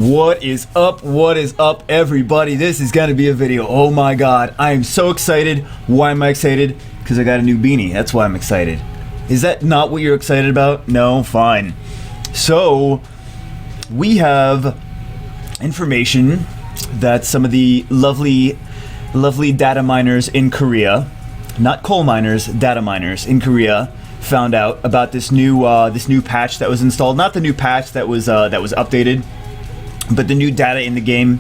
What is up? What is up, everybody? This is gonna be a video. Oh my god, I am so excited. Why am I excited? Because I got a new beanie. That's why I'm excited. Is that not what you're excited about? No? Fine. So, we have information that some of the lovely data miners in Korea, not coal miners, data miners in Korea, found out about this new patch that was installed. Not the new patch that was updated, but the new data in the game.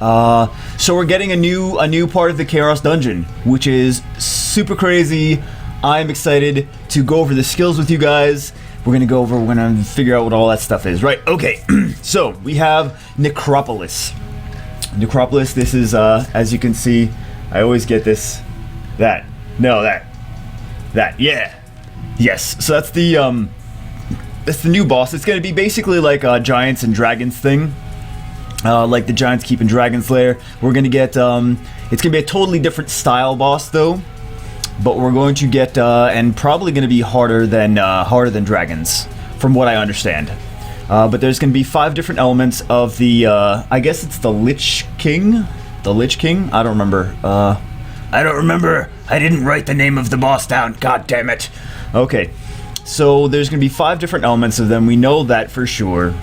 So we're getting a new part of the Chaos Dungeon, which is super crazy. I'm excited to go over the skills with you guys. We're gonna figure out what all that stuff is. Right, okay. So we have Necropolis. Necropolis, this is as you can see, I always get this. That. Yeah. Yes. So that's the new boss. It's gonna be basically like a Giants and Dragons thing. Like the Giants Keep and Dragon's Lair. We're gonna get, it's gonna be a totally different style boss though, but we're going to get, and probably gonna be harder than Dragons, from what I understand. But there's gonna be 5 different elements of the, I guess it's the Lich King? The Lich King? I don't remember. I didn't write the name of the boss down. God damn it. Okay. So there's gonna be 5 different elements of them. We know that for sure.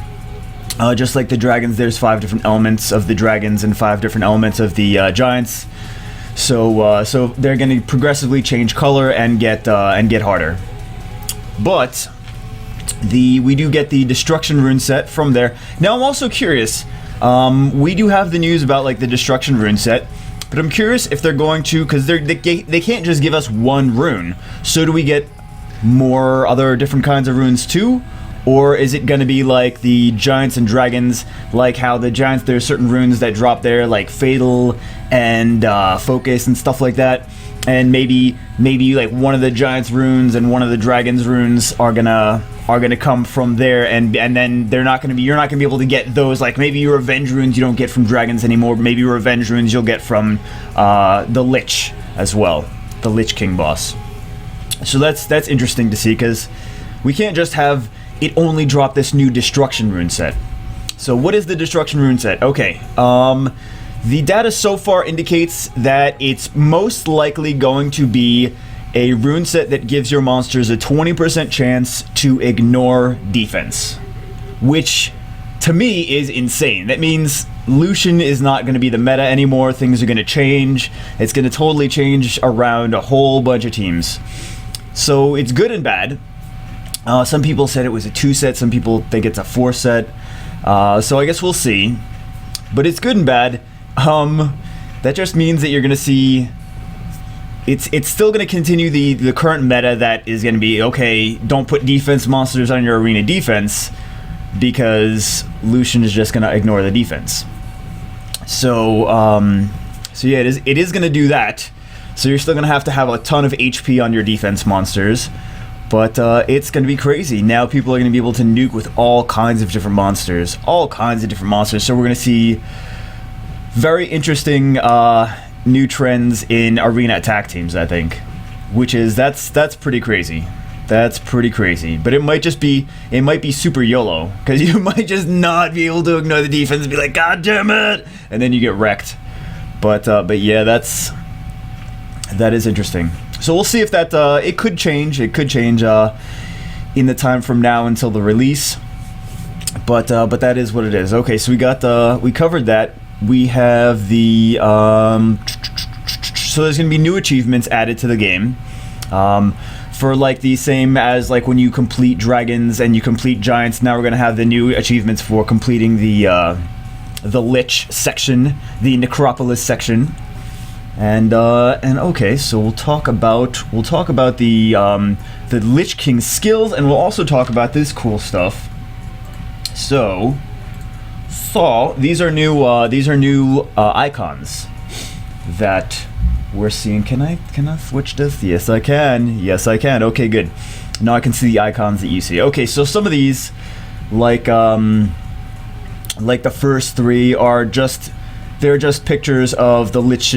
Just like the dragons, there's 5 different elements of the dragons and 5 different elements of the giants. So they're going to progressively change color and get harder. But we do get the destruction rune set from there. Now I'm also curious. We do have the news about like the destruction rune set, but I'm curious if they're going to, because they can't just give us one rune. So do we get more other different kinds of runes too? Or is it going to be like the Giants and Dragons, like how the Giants, there's certain runes that drop there, like Fatal and Focus and stuff like that, and maybe like one of the Giants runes and one of the Dragons runes are gonna come from there, and then you're not gonna be able to get those, like maybe your Revenge runes you don't get from Dragons anymore, maybe your Revenge runes you'll get from the Lich as well, the Lich King boss. So that's interesting to see, because we can't just have it only dropped this new destruction rune set. So what is the destruction rune set? Okay, the data so far indicates that it's most likely going to be a rune set that gives your monsters a 20% chance to ignore defense, which to me is insane. That means Lucian is not going to be the meta anymore. Things are going to change. It's going to totally change around a whole bunch of teams. So it's good and bad. Some people said it was a 2 set, some people think it's a 4 set, so I guess we'll see. But it's good and bad. That just means that you're going to see, it's still going to continue the current meta that is going to be, okay, don't put defense monsters on your arena defense, because Lucian is just going to ignore the defense. So yeah, it is going to do that. So you're still going to have a ton of HP on your defense monsters. But it's going to be crazy. Now people are going to be able to nuke with all kinds of different monsters. All kinds of different monsters. So we're going to see very interesting new trends in arena attack teams, I think. Which is, that's pretty crazy. That's pretty crazy. But it might be super YOLO. Because you might just not be able to ignore the defense and be like, God damn it! And then you get wrecked. But yeah, that is interesting. So we'll see if that, it could change in the time from now until the release, but that is what it is. Okay, so we covered that. We have the, so there's going to be new achievements added to the game, for like the same as like when you complete Dragons and you complete Giants. Now we're going to have the new achievements for completing the Lich section, the Necropolis section. And okay, so we'll talk about the Lich King skills, and we'll also talk about this cool stuff. So these are new icons that we're seeing. Can I switch this? Yes, I can. Yes, I can. Okay, good. Now I can see the icons that you see. Okay, so some of these, like the first 3 are just. They're just pictures of the Lich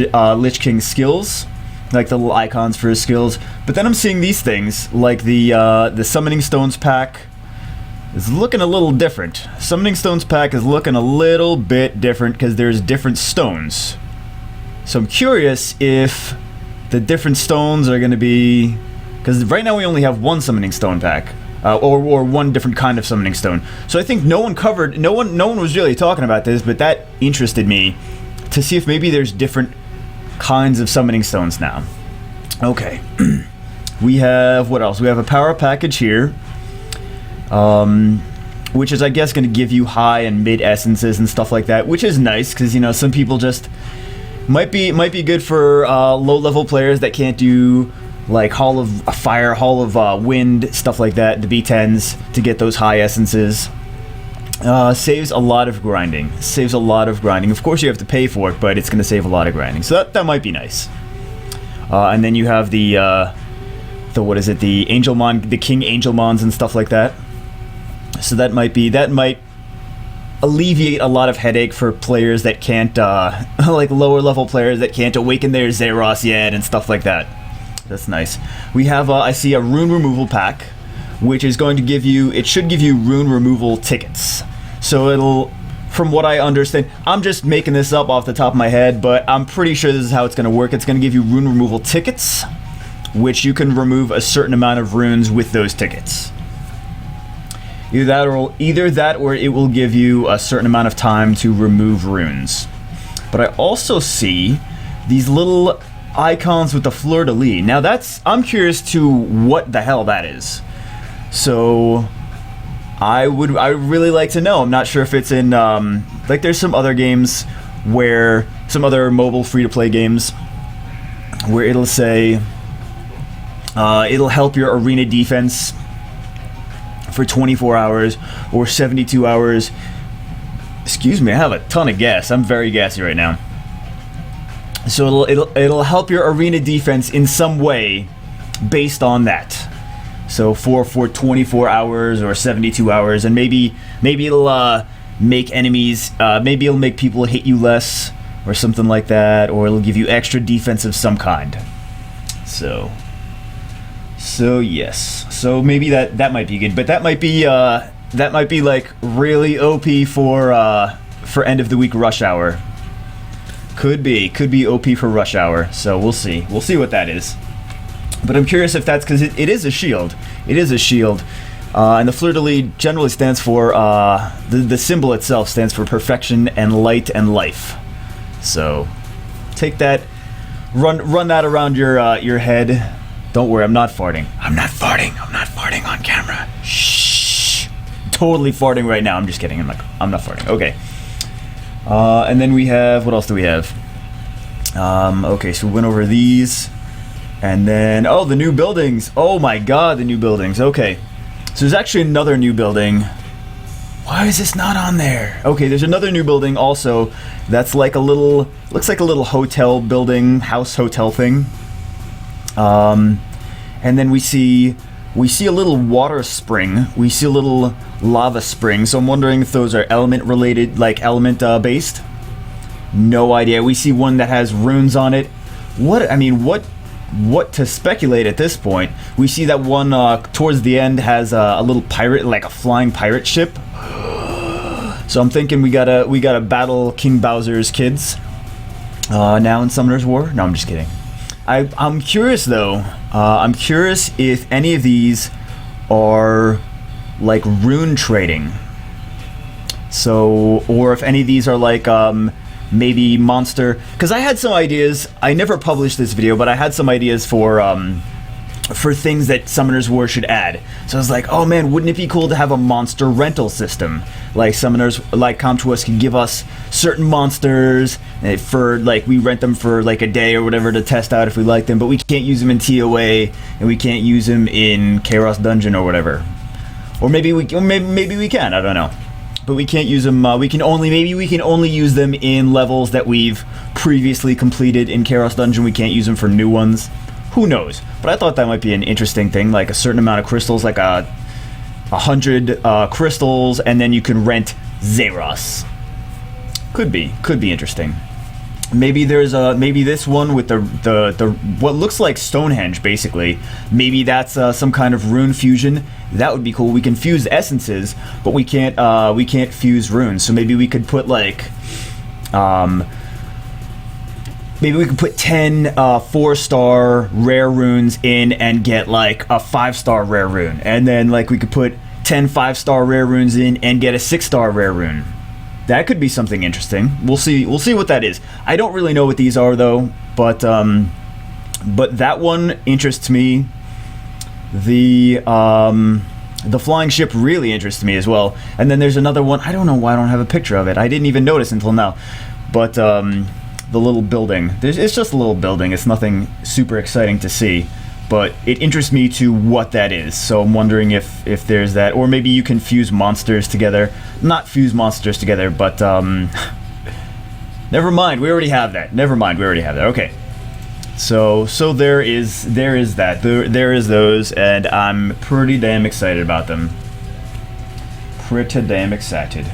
King skills, like the little icons for his skills. But then I'm seeing these things, like the Summoning Stones pack, is looking a little different. Summoning Stones pack is looking a little bit different because there's different stones. So I'm curious if the different stones are going to be... Because right now we only have one Summoning Stone pack. Or one different kind of Summoning Stone. So I think no one was really talking about this, but that interested me to see if maybe there's different kinds of Summoning Stones now. Okay. We have... What else? We have a power package here. Which is, I guess, going to give you high and mid essences and stuff like that, which is nice because, you know, some people just might be good for low-level players that can't do like Hall of Fire, Hall of Wind, stuff like that, the B10s, to get those high essences. Saves a lot of grinding. Saves a lot of grinding. Of course, you have to pay for it, but it's going to save a lot of grinding, so that might be nice. And then you have the what is it? The Angelmon, the King Angelmons and stuff like that. So that might alleviate a lot of headache for players that can't, like lower level players that can't awaken their Zeros yet and stuff like that. That's nice. We have, I see a rune removal pack, which is going to give you, it should give you rune removal tickets. So it'll, from what I understand, I'm just making this up off the top of my head, but I'm pretty sure this is how it's going to work. It's going to give you rune removal tickets, which you can remove a certain amount of runes with those tickets. Either that or it will give you a certain amount of time to remove runes. But I also see these little icons with the fleur-de-lis. Now I'm curious to what the hell that is. So I would really like to know. I'm not sure if it's in like there's some other games where some other mobile free-to-play games where it'll say it'll help your arena defense for 24 hours or 72 hours. Excuse me, I have a ton of gas. I'm very gassy right now. So it'll help your arena defense in some way based on that. So for 24 hours or 72 hours, and maybe it'll make enemies, maybe it'll make people hit you less or something like that, or it'll give you extra defense of some kind. So yes. So maybe that might be good, but that might be like really OP for end of the week rush hour. Could be OP for rush hour. So we'll see what that is. But I'm curious if that's because it is a shield. It is a shield, and the fleur-de-lis generally stands for the symbol itself stands for perfection and light and life. So take that, run that around your head. Don't worry, I'm not farting. I'm not farting on camera. Shh. Totally farting right now. I'm just kidding. I'm not farting. Okay. And then we have, what else do we have? Okay, so we went over these. And then, oh, the new buildings. Oh my god, the new buildings. Okay. So there's actually another new building. Why is this not on there? Okay, there's another new building also that's like looks like a little hotel building, house hotel thing. And then we see a little water spring. We see a little lava spring. So I'm wondering if those are element related, like element based. No idea. We see one that has runes on it. What to speculate at this point? We see that one towards the end has a little pirate, like a flying pirate ship. So I'm thinking we gotta battle King Bowser's kids now in Summoner's War. No, I'm just kidding. I'm curious though. I'm curious if any of these are like rune trading. So, or if any of these are like maybe monster. Because I had some ideas. I never published this video, but I had some ideas for things that Summoner's War should add. So I was like, oh man, wouldn't it be cool to have a monster rental system? Like Summoners, like Come To Us can give us certain monsters for, like, we rent them for like a day or whatever to test out if we like them, but we can't use them in TOA and we can't use them in Necropolis Dungeon or whatever. Or maybe we can, I don't know. But we can't use them, we can only use them in levels that we've previously completed in Necropolis Dungeon. We can't use them for new ones. Who knows? But I thought that might be an interesting thing, like a certain amount of crystals, like 100 crystals, and then you can rent Zeros. Could be interesting. Maybe there's maybe this one with the what looks like Stonehenge basically. Maybe that's some kind of rune fusion. That would be cool. We can fuse essences, but we can't fuse runes. So maybe we could put like maybe we could put 10 4-star rare runes in and get like a 5-star rare rune, and then like we could put 10 5-star rare runes in and get a 6-star rare rune. That could be something interesting. We'll see what that is. I don't really know what these are though, but that one interests me. The flying ship really interests me as well. And then there's another one. I don't know why I don't have a picture of it. I didn't even notice until now. But the little building. It's just a little building. It's nothing super exciting to see. But it interests me to what that is. So I'm wondering if there's that. Or maybe you can fuse monsters together. Not fuse monsters together, but never mind. We already have that. Never mind. We already have that. Okay. So there is that. There is those, and I'm pretty damn excited about them. Pretty damn excited.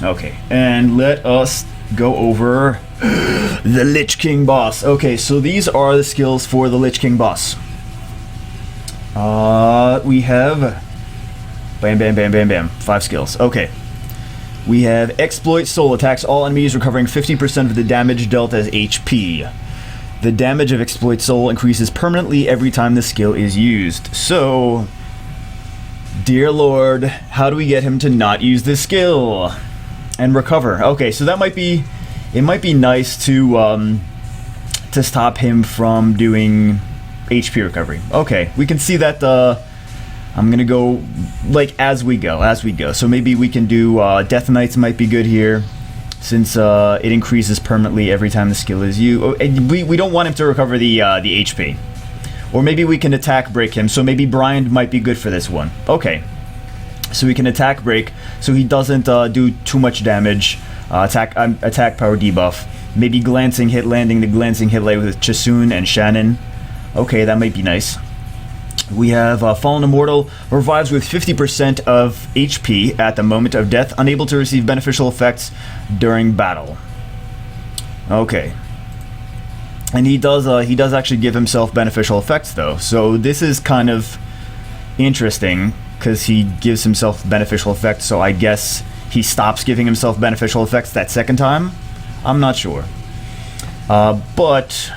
Okay. And let us go over the Lich King boss. Okay, so these are the skills for the Lich King boss. We have bam, bam, bam, bam, bam. 5 skills. Okay. We have Exploit Soul. Attacks all enemies, recovering 50% of the damage dealt as HP. The damage of Exploit Soul increases permanently every time the skill is used. So, dear Lord, how do we get him to not use this skill? And recover. Okay, so that might be... It might be nice to stop him from doing HP recovery. Okay, we can see that. I'm gonna go like as we go. So maybe we can do Death Knights might be good here, since it increases permanently every time the skill is used. We don't want him to recover the HP, or maybe we can attack break him. So maybe Brian might be good for this one. Okay, so we can attack break, so he doesn't do too much damage. Attack power debuff. Maybe glancing hit landing the glancing hit lay with Chasun and Shannon. Okay, that might be nice. We have Fallen Immortal, revives with 50% of HP at the moment of death, unable to receive beneficial effects during battle. Okay. And he does actually give himself beneficial effects though. So this is kind of interesting because he gives himself beneficial effects, so I guess he stops giving himself beneficial effects that second time? I'm not sure. But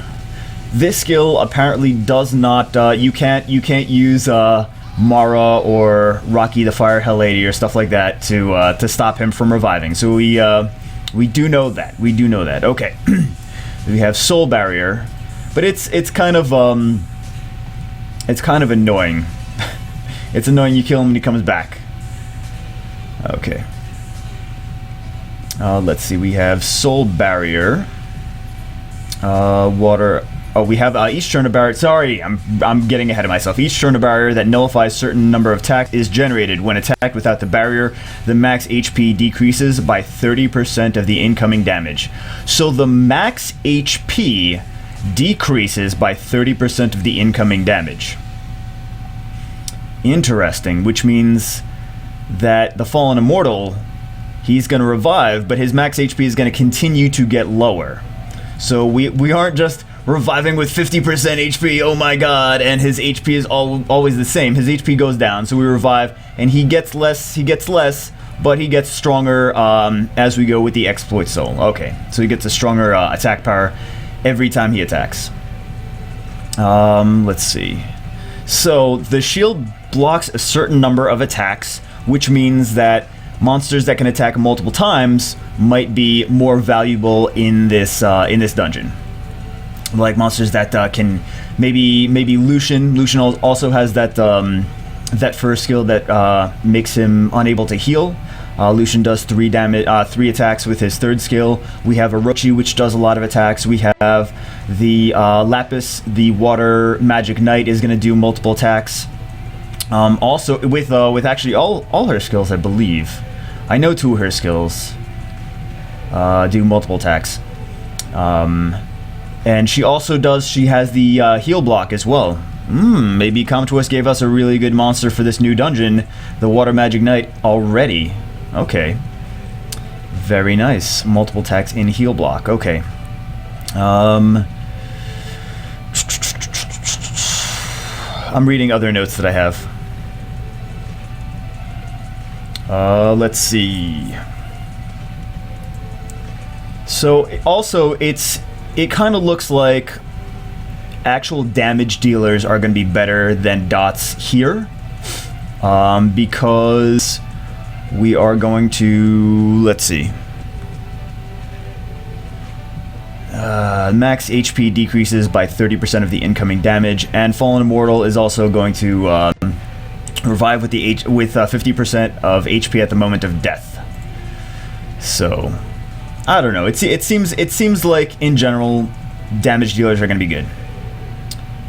this skill apparently does not. You can't use Mara or Rocky the Fire Hell Lady or stuff like that to stop him from reviving. So we do know that. We do know that. Okay. We have Soul Barrier, but it's kind of annoying. It's annoying. You kill him and he comes back. Okay. Let's see, we have Soul Barrier, Water. Oh, we have each turn a barrier. Sorry, I'm getting ahead of myself. Each turn a barrier that nullifies certain number of attacks is generated. When attacked without the barrier, the max HP decreases by 30% of the incoming damage. So the max HP decreases by 30% of the incoming damage. Interesting, which means that the Fallen Immortal, he's going to revive, but his max HP is going to continue to get lower. So we aren't just reviving with 50% HP, oh my god, and his HP is always the same. His HP goes down, so we revive, and he gets less, but he gets stronger as we go with the Exploit Soul. Okay, so he gets a stronger attack power every time he attacks. Let's see. So the shield blocks a certain number of attacks, which means that monsters that can attack multiple times might be more valuable in this dungeon. Like monsters that can maybe Lucian. Lucian also has that first skill that makes him unable to heal. Lucian does 3 attacks with his third skill. We have Orochi, which does a lot of attacks. We have the Lapis, the Water Magic Knight, is going to do multiple attacks. Also, with actually all her skills, I believe. I know 2 of her skills do multiple attacks. And she also has the heal block as well. Maybe Comtois gave us a really good monster for this new dungeon, the Water Magic Knight, already. Okay. Very nice. Multiple attacks in heal block. Okay. I'm reading other notes that I have. Let's see. So also it kind of looks like actual damage dealers are going to be better than dots here, because we are going to, let's see, max HP decreases by 30% of the incoming damage, and Fallen Immortal is also going to revive with 50% of HP at the moment of death. So I don't know. It seems like in general damage dealers are going to be good.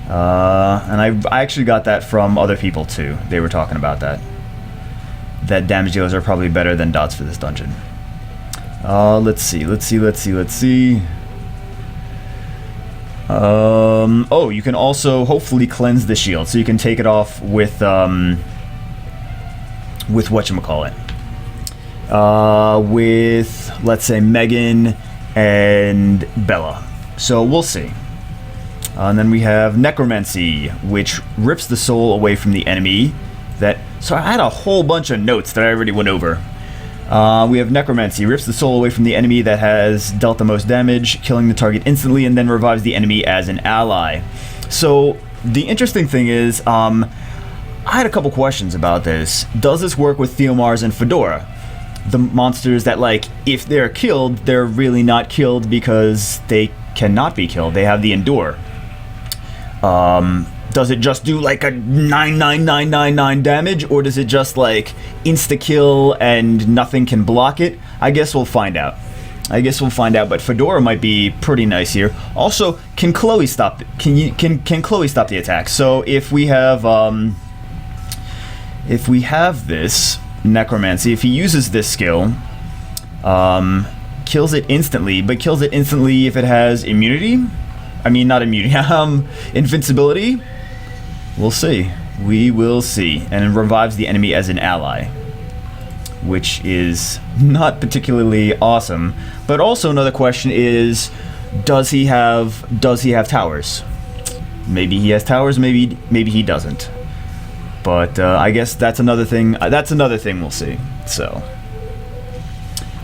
And I actually got that from other people too. They were talking about that damage dealers are probably better than dots for this dungeon. Let's see. Oh, you can also hopefully cleanse the shield, so you can take it off with whatchamacallit. With, let's say, Megan and Bella. So we'll see. And then we have Necromancy, which rips the soul away from the enemy. So I had a whole bunch of notes that I already went over. We have Necromancy, rips the soul away from the enemy that has dealt the most damage, killing the target instantly, and then revives the enemy as an ally. So the interesting thing is, I had a couple questions about this. Does this work with Theomars and Fedora? The monsters that, like, if they're killed, they're really not killed because they cannot be killed. They have the Endure. Does it just do like a 99999 damage, or does it just like insta-kill and nothing can block it? I guess we'll find out. But Fedora might be pretty nice here. Also, can Chloe stop? Can Chloe stop the attack? So if we have this Necromancy, if he uses this skill, kills it instantly, but kills it instantly if it has immunity. I mean, not immunity, invincibility. We'll see. We will see. And it revives the enemy as an ally, which is not particularly awesome. But also another question is, does he have towers? Maybe he has towers, maybe he doesn't. But I guess that's another thing. We'll see. So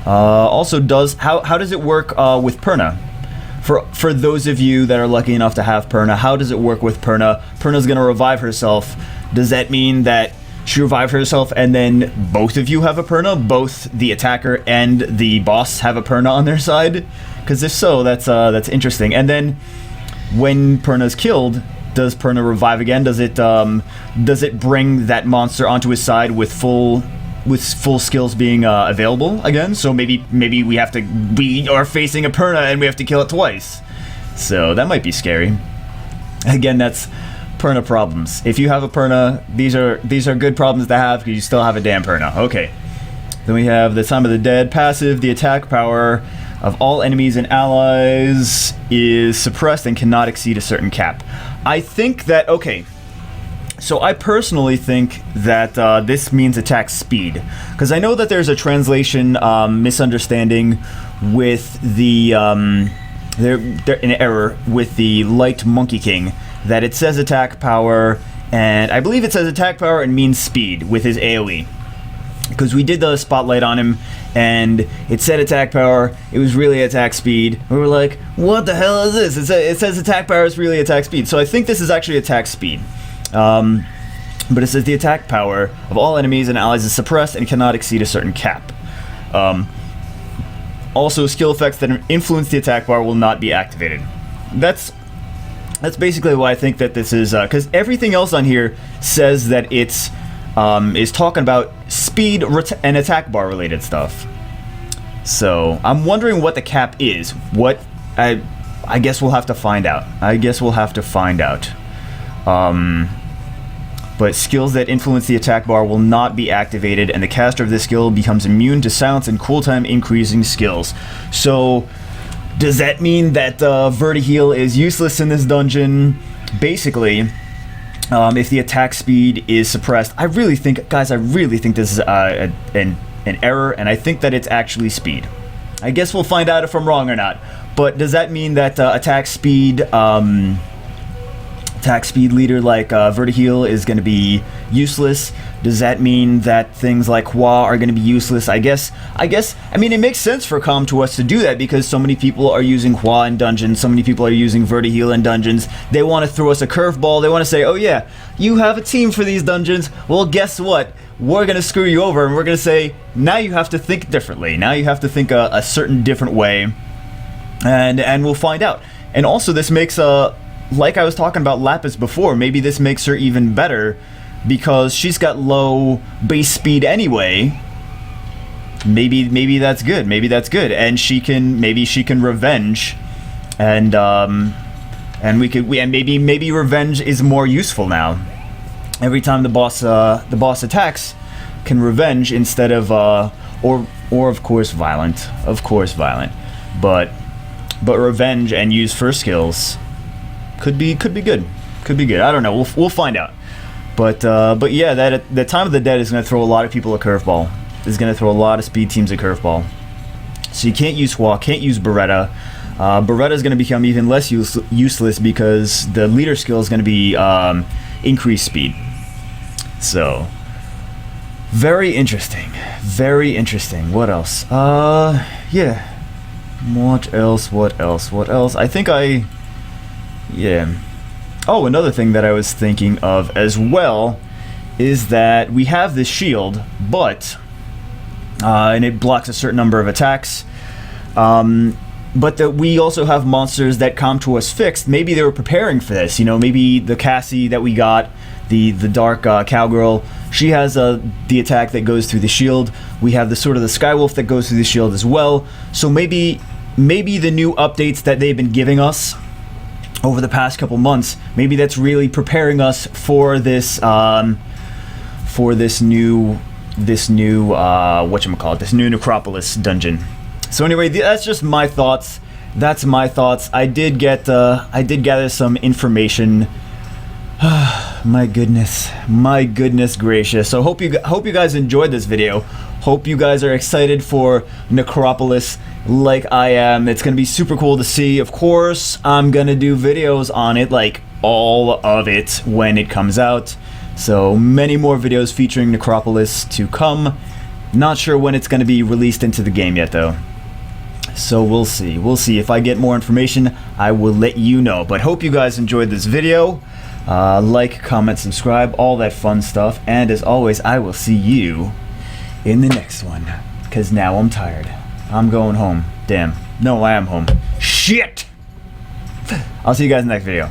also, how does it work with Perna? For those of you that are lucky enough to have Perna, how does it work with Perna? Perna's going to revive herself. Does that mean that she revived herself and then both of you have a Perna? Both the attacker and the boss have a Perna on their side? Because if so, that's interesting. And then when Perna's killed, does Perna revive again? Does it bring that monster onto his side with full skills being available again? So maybe we are facing a Perna and we have to kill it twice. So that might be scary. Again, that's Perna problems. If you have a Perna, these are good problems to have because you still have a damn Perna. Okay. Then we have the Time of the Dead passive. The attack power of all enemies and allies is suppressed and cannot exceed a certain cap. I think that, okay, so I personally think that this means attack speed, because I know that there's a translation misunderstanding with the an error with the Light Monkey King, that it says attack power, and I believe it says attack power and means speed with his AoE, because we did the spotlight on him and it said attack power, it was really attack speed. We were like, what the hell is this? It says attack power is really attack speed. So I think this is actually attack speed. But it says the attack power of all enemies and allies is suppressed and cannot exceed a certain cap. Also, skill effects that influence the attack bar will not be activated. That's basically why I think that this is, because everything else on here says that it's is talking about speed and attack bar related stuff. So I'm wondering what the cap is. What I guess we'll have to find out. But skills that influence the attack bar will not be activated, and the caster of this skill becomes immune to silence and cooltime increasing skills. So does that mean that Vertiheal is useless in this dungeon? Basically, if the attack speed is suppressed, I really think this is an error, and I think that it's actually speed. I guess we'll find out if I'm wrong or not. But does that mean that attack speed leader like Vertiheel is going to be useless? Does that mean that things like Hua are going to be useless? I mean, it makes sense for Com to us to do that because so many people are using Hua in dungeons, so many people are using Vertiheel in dungeons. They want to throw us a curveball. They want to say, oh yeah, you have a team for these dungeons. Well, guess what? We're going to screw you over, and we're going to say, now you have to think differently. Now you have to think a certain different way, and we'll find out. And also, this makes like I was talking about Lapis before, maybe this makes her even better because she's got low base speed anyway. Maybe that's good. Maybe that's good, and maybe she can revenge, and maybe revenge is more useful now. Every time the boss attacks, can revenge instead of or of course violent, but revenge and use first skills could be good. I don't know. We'll find out. But yeah, that the Time of the Dead is going to throw a lot of people a curveball. Is going to throw a lot of speed teams a curveball. So you can't use Hua, can't use Beretta. Beretta is going to become even less useless because the leader skill is going to be increased speed. So very interesting. What else? Yeah. What else? I think yeah. Oh, another thing that I was thinking of as well is that we have this shield, but and it blocks a certain number of attacks. But that we also have monsters that come to us fixed. Maybe they were preparing for this. You know, maybe the Cassie that we got, the dark cowgirl, she has the attack that goes through the shield. We have the sort of the Skywolf that goes through the shield as well. So maybe the new updates that they've been giving us over the past couple months, maybe that's really preparing us for this new Necropolis dungeon. So anyway, that's just my thoughts. That's my thoughts. I did gather some information. My goodness gracious. So hope you guys enjoyed this video. Hope you guys are excited for Necropolis like I am. It's gonna be super cool to see. Of course, I'm gonna do videos on it, like all of it, when it comes out. So many more videos featuring Necropolis to come. Not sure when it's gonna be released into the game yet though. So we'll see. If I get more information, I will let you know. But hope you guys enjoyed this video. Like, comment, subscribe, all that fun stuff. And as always, I will see you in the next one. Because now I'm tired. I'm going home. Damn. No, I am home. Shit! I'll see you guys in the next video.